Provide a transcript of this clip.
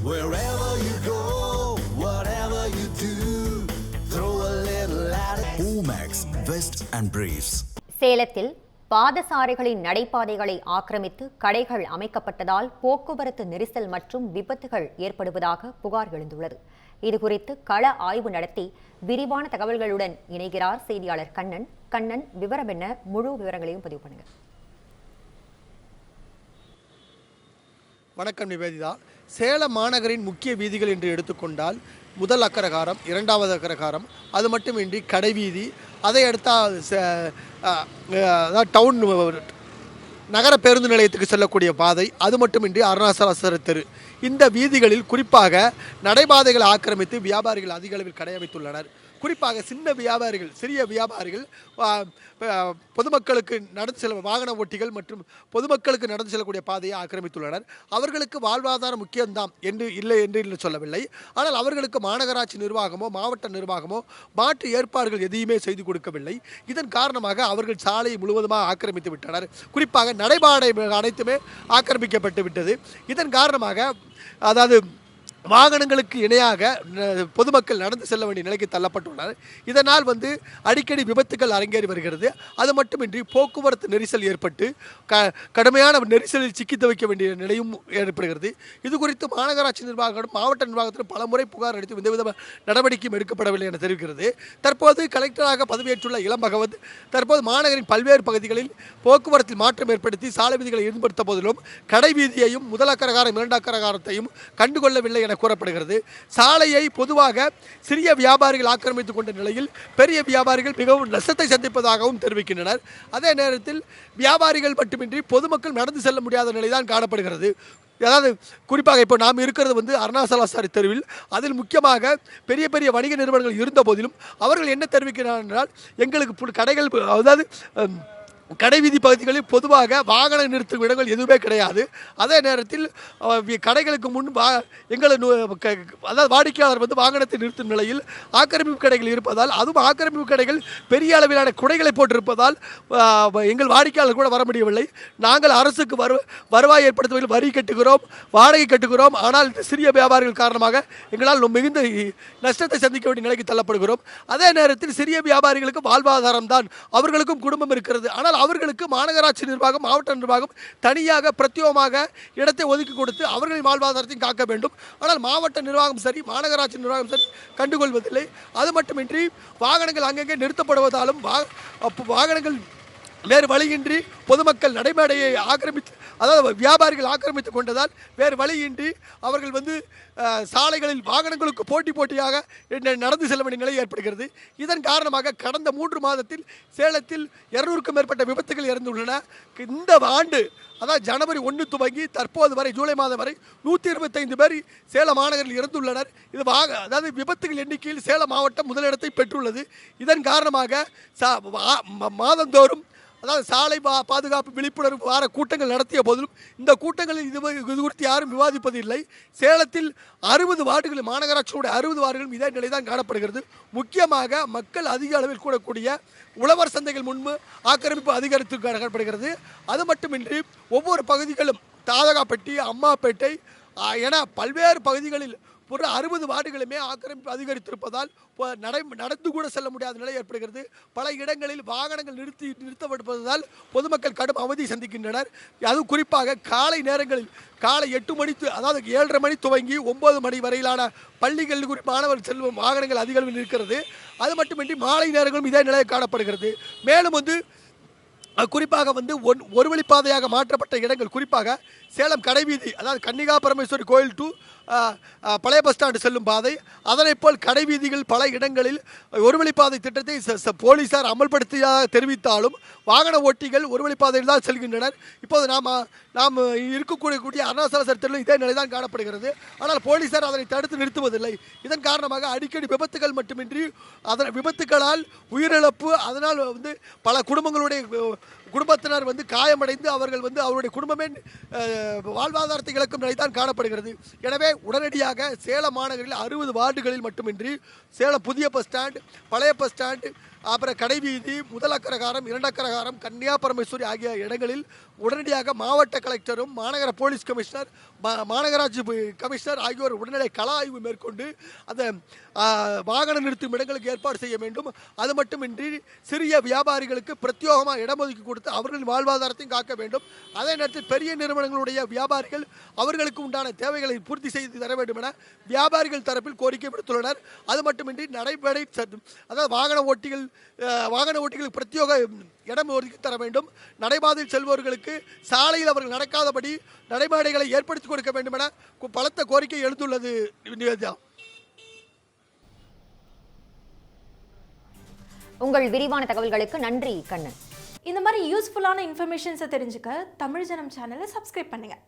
Wherever you go, whatever you do, throw a little at it. Omax, Vest and Briefs. சேலத்தில் பாதசாரிகளின் நடைபாதைகளை ஆக்கிரமித்து கடைகள் அமைக்கப்பட்டதால் போக்குவரத்து நெரிசல் மற்றும் விபத்துகள் ஏற்படுவதாக புகார் எழுந்துள்ளது. இதுகுறித்து கள ஆய்வு நடத்தி விரிவான தகவல்களுடன் இணைகிறார் செய்தியாளர் கண்ணன். கண்ணன், விவரம் என்ன? முழு விவரங்களையும் பதிவு பண்ணுங்க. வணக்கம் நிவேதிதா. சேலம் மாநகரின் முக்கிய வீதிகள் என்று எடுத்துக்கொண்டால் முதல் அக்கரகாரம், இரண்டாவது அக்கரகாரம், அது மட்டுமின்றி கடைவீதி, அதை அடுத்த டவுன் நகர பேருந்து நிலையத்துக்கு செல்லக்கூடிய பாதை, அது மட்டுமின்றி அருணாசல தெரு, இந்த வீதிகளில் குறிப்பாக நடைபாதைகளை ஆக்கிரமித்து வியாபாரிகள் அதிக அளவில் கடை அமைத்துள்ளனர். குறிப்பாக சிறிய வியாபாரிகள் பொதுமக்களுக்கு நடந்து செல்ல வாகன ஓட்டிகள் மற்றும் பொதுமக்களுக்கு நடந்து செல்லக்கூடிய பாதையை ஆக்கிரமித்துள்ளனர். அவர்களுக்கு வாழ்வாதாரம் முக்கியம்தான் என்று சொல்லவில்லை. ஆனால் அவர்களுக்கு மாநகராட்சி நிர்வாகமோ மாவட்ட நிர்வாகமோ மாற்று ஏற்பாடுகள் எதையுமே செய்து கொடுக்கவில்லை. இதன் காரணமாக அவர்கள் சாலையை முழுவதுமாக ஆக்கிரமித்து விட்டனர். குறிப்பாக நடைபாதை அனைத்துமே ஆக்கிரமிக்கப்பட்டு விட்டது. இதன் காரணமாக அதாவது வாகனங்களுக்கு இணையாக பொதுமக்கள் நடந்து செல்ல வேண்டிய நிலைக்கு தள்ளப்பட்டுள்ளனர். இதனால் அடிக்கடி விபத்துகள் அரங்கேறி வருகிறது. அது மட்டுமின்றி போக்குவரத்து நெரிசல் ஏற்பட்டு கடுமையான நெரிசலில் சிக்கி துவைக்க வேண்டிய நிலையும் ஏற்படுகிறது. இது குறித்து மாநகராட்சி நிர்வாகம் மாவட்ட நிர்வாகத்தில் பல முறை புகார் அளித்து எந்தவித நடவடிக்கையும் எடுக்கப்படவில்லை என தெரிவிக்கிறது. தற்போது கலெக்டராக பதவியேற்றுள்ள இளம் பகவத் தற்போது மாநகரின் பல்வேறு பகுதிகளில் போக்குவரத்தில் மாற்றம் ஏற்படுத்தி சாலை விதிகளை ஈடுபடுத்த போதிலும் கடை வீதியையும் முதல் அக்கரகாரம் இரண்டு அக்கரகாரத்தையும் கண்டுகொள்ளவில்லை என கூறப்படுகிறது. சாலையை பொதுவாக சிறிய வியாபாரிகள் ஆக்கிரமித்துக் கொண்ட நிலையில் பெரிய வியாபாரிகள் மிகவும் நஷ்டத்தை சந்திப்பதாகவும் தெரிவிக்கின்றனர். அதே நேரத்தில் வியாபாரிகள் மட்டுமின்றி பொதுமக்கள் நடந்து செல்ல முடியாத நிலைதான் காணப்படுகிறது. அதாவது குறிப்பாக இப்போ நாம் இருக்கிறது அருணாசலாசாரி தெருவில். அதில் முக்கியமாக பெரிய பெரிய வணிக நிறுவனங்கள் இருந்த போதிலும் அவர்கள் என்ன தெரிவிக்கிறார்கள் என்றால், எங்களுக்கு கடைகள் அதாவது கடைவீதி பகுதிகளில் பொதுவாக வாகன நிறுத்தும் இடங்கள் எதுவுமே கிடையாது. அதே நேரத்தில் கடைகளுக்கு முன் அதாவது வாடிக்கையாளர் வாகனத்தை நிறுத்தும் நிலையில் ஆக்கிரமிப்பு கடைகள் இருப்பதால், அதுவும் ஆக்கிரமிப்பு கடைகள் பெரிய அளவிலான குடைகளை போட்டிருப்பதால் எங்கள் வாடிக்கையாளர் கூட வர முடியவில்லை. நாங்கள் அரசுக்கு வருவாய் ஏற்படுத்துவதில் வரி கட்டுகிறோம், வாடகை கட்டுகிறோம். ஆனால் இந்த சிறிய வியாபாரிகள் காரணமாக எங்களால் மிகுந்த நஷ்டத்தை சந்திக்க வேண்டிய நிலைக்கு தள்ளப்படுகிறோம். அதே நேரத்தில் சிறிய வியாபாரிகளுக்கு வாழ்வாதாரம் தான், அவர்களுக்கும் குடும்பம் இருக்கிறது. ஆனால் அவர்களுக்கு மாநகராட்சி நிர்வாகம் மாவட்ட நிர்வாகம் தனியாக பிரத்யேகமாக இடத்தை ஒதுக்கி கொடுத்து அவர்களின் வாழ்வாதாரத்தையும் காக்க வேண்டும். ஆனால் மாவட்ட நிர்வாகம் சரி, மாநகராட்சி நிர்வாகம் சரி கண்டுகொள்வதில்லை. அது மட்டுமின்றி வாகனங்கள் அங்கங்கே நிறுத்தப்படுவதாலும் வாகனங்கள் வேறு வழியின்றி பொதுமக்கள் நடைமேடையை அதாவது வியாபாரிகள் ஆக்கிரமித்துக் கொண்டதால் வேறு வழியின்றி அவர்கள் சாலைகளில் வாகனங்களுக்கு போட்டியாக நடந்து செல்ல வேண்டிய நிலை ஏற்படுகிறது. இதன் காரணமாக கடந்த 3 மாதத்தில் சேலத்தில் 200க்கும் மேற்பட்ட விபத்துகள் இறந்துள்ளன. இந்த ஆண்டு அதாவது ஜனவரி 1 துவங்கி தற்போது வரை ஜூலை மாதம் வரை 125 பேர் சேலம் மாநகரில் இறந்துள்ளனர். இது அதாவது விபத்துகள் எண்ணிக்கையில் சேலம் மாவட்டம் முதலிடத்தை பெற்றுள்ளது. இதன் காரணமாக மாதந்தோறும் அதாவது சாலை பாதுகாப்பு விழிப்புணர்வு வார கூட்டங்கள் நடத்திய போதிலும் இந்த கூட்டங்களில் இது குறித்து யாரும் விவாதிப்பதில்லை. சேலத்தில் 60 வார்டுகளில் மாநகராட்சியோட 60 வார்டுகளும் இதே நிலை தான் காணப்படுகிறது. முக்கியமாக மக்கள் அதிக அளவில் கூடக்கூடிய உழவர் சந்தைகள் முன்பு ஆக்கிரமிப்பு அதிகரித்து காணப்படுகிறது. அது மட்டுமின்றி ஒவ்வொரு பகுதிகளும் தாதகாப்பட்டி, அம்மாப்பேட்டை என பல்வேறு பகுதிகளில் 60 வார்டுகளுமே ஆக்கிரமிப்பு அதிகரித்திருப்பதால் நடந்து கூட செல்ல முடியாத நிலை ஏற்படுகிறது. பல இடங்களில் வாகனங்கள் நிறுத்தப்படுவதால் பொதுமக்கள் கடும் அவதி சந்திக்கின்றனர். அது குறிப்பாக காலை நேரங்களில் காலை 8 மணி அதாவது 7:30 மணி துவங்கி 9 மணி வரையிலான பள்ளிகள் மாணவர் செல்லும் வாகனங்கள் அதிக அளவில் இருக்கிறது. அது மட்டுமின்றி மாலை நேரங்களும் இதே நிலை காணப்படுகிறது. மேலும் குறிப்பாக ஒரு வழிப்பாதையாக மாற்றப்பட்ட இடங்கள், குறிப்பாக சேலம் கடைவீதி அதாவது கன்னிகா பரமேஸ்வரி கோயில் டு பழைய பஸ் ஸ்டாண்டு செல்லும் பாதை, அதனை போல் கடைவீதிகள் பல இடங்களில் ஒரு வழிப்பாதை திட்டத்தை போலீசார் அமல்படுத்தியாக தெரிவித்தாலும் வாகன ஓட்டிகள் ஒரு வழிப்பாதையில் தான் செல்கின்றனர். இப்போது நாம் இருக்கக்கூடிய அருணாசல தெருவில் இதே நிலை தான் காணப்படுகிறது. ஆனால் போலீசார் அதனை தடுத்து நிறுத்துவதில்லை. இதன் காரணமாக அடிக்கடி விபத்துகள் மட்டுமின்றி விபத்துகளால் உயிரிழப்பு, அதனால் பல குடும்பத்தினர் காயமடைந்து அவர்கள் அவருடைய குடும்பமே வாழ்வாதாரத்தை இழக்கும் நிலைதான் காணப்படுகிறது. எனவே உடனடியாக சேலம் மாநகரில் 60 வார்டுகளில் மட்டுமின்றி சேலம் புதிய பஸ் ஸ்டாண்ட், பழைய பஸ் ஸ்டாண்ட், அப்புறம் கடைவீதி, முதல் அக்கரகாரம், 2 அக்கரகாரம், கன்னியா பரமேஸ்வரி ஆகிய இடங்களில் உடனடியாக மாவட்ட கலெக்டரும் மாநகர போலீஸ் கமிஷனர், மாநகராட்சி கமிஷனர் ஆகியோர் உடனடி கள ஆய்வு மேற்கொண்டு அந்த வாகன நிறுத்தும் இடங்களுக்கு ஏற்பாடு செய்ய வேண்டும். அது மட்டுமின்றி சிறிய வியாபாரிகளுக்கு பிரத்யேகமாக இடம் ஒதுக்கி கொடுத்து அவர்களின் வாழ்வாதாரத்தையும் காக்க வேண்டும். அதே நேரத்தில் பெரிய நிறுவனங்களுடைய வியாபாரிகள் அவர்களுக்கு உண்டான தேவைகளை பூர்த்தி செய்து தர வேண்டும் என வியாபாரிகள் தரப்பில் கோரிக்கை விடுத்துள்ளனர். அது மட்டுமின்றி அதாவது வாகன ஓட்டிகளுக்கு பிரத்யேக இடம் ஒதுக்கி தர வேண்டும். நடைபாதையில் செல்பவர்களுக்கு சாலையில் அவர்கள் நடக்காதபடி நடைபாதைகளை ஏற்படுத்தி கொடுக்க வேண்டும் என பலத்த கோரிக்கை எழுந்துள்ளது. நிவேதியா, உங்கள் விரிவான தகவல்களுக்கு நன்றி கண்ணன். இந்த மாதிரி யூஸ்ஃபுல்லான இன்ஃபர்மேஷன்ஸை தெரிஞ்சுக்க தமிழ் ஜனம் சேனலை சப்ஸ்கிரைப் பண்ணுங்க.